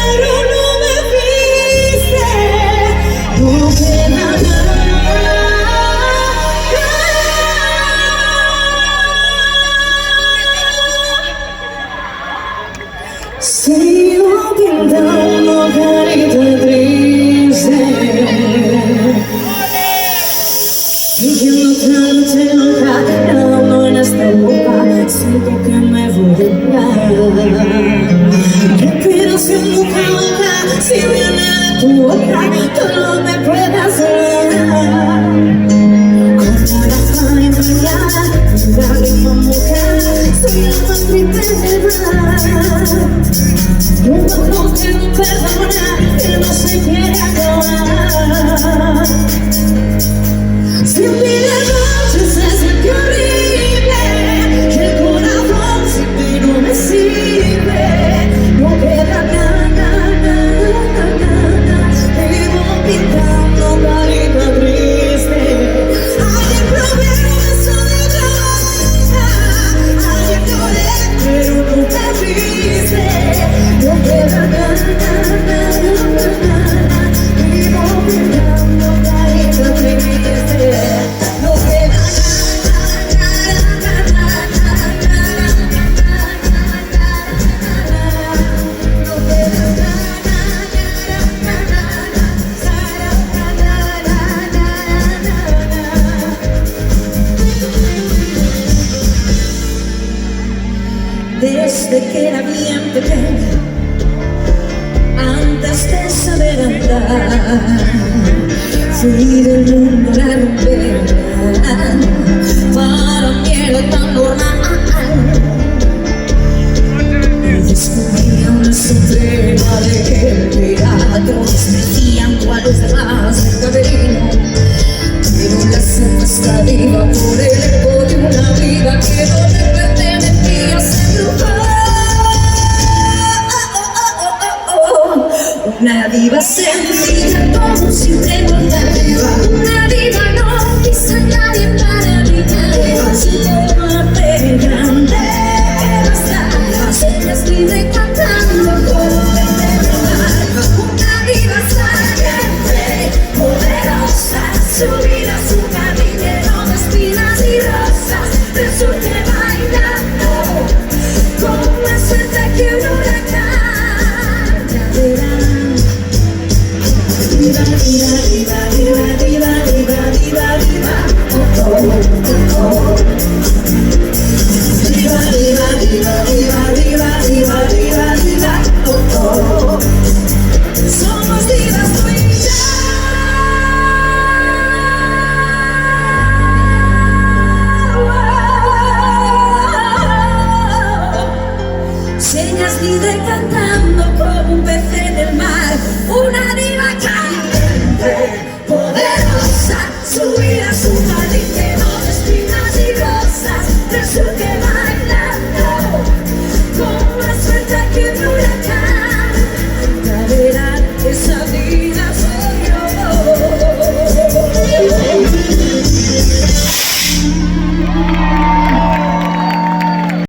pero no me viste. No queda nada. Sigo pintando carita triste, fingiendo otra noche loca, nadando en esta boca, siento que me voy a ahogar. Respiración boca a boca, si viene de tu boca, tú no me puedes dar. Con la gafas de mañana, la lágrima mujer, soy la más triste del mar. Un ojo que no perdona, que no se quiere acabar. Sin mí la noche se siente horrible, que el corazón sin ti no me sirve. No queda nada, vivo pintando carita triste. Hay el problema de soledad, ayer lloré, pero no te viste. No queda nada, vivo pintando carita triste. No queda desde que era bien pequeña, antes de saber andar, fui del mundo la rumbera. Para mí era tan normal. Y descubría una suprema alegría. Todos me decían cuáles de más el camerino, pero la sopa está viva por el eco de una vida que no le pertenecía. Se embrujó. Una diva sencilla como un simple mortal. Una diva no quiso a nadie para brillar. Su arte grande bastaba. Señas libre cantando como el mar. Una diva saliente, poderosa. Su vida, su camino de espinas y rosas. Resulte bailando con más suerte que un huracán. Diva, diva, diva, diva, diva, diva, diva, diva, oh, oh, oh, oh. Diva, diva, diva, diva, diva, diva, diva, diva, oh, oh. Somos divas tú y yo. Señas libre cantando como un pez en el mar. Una diva caliente.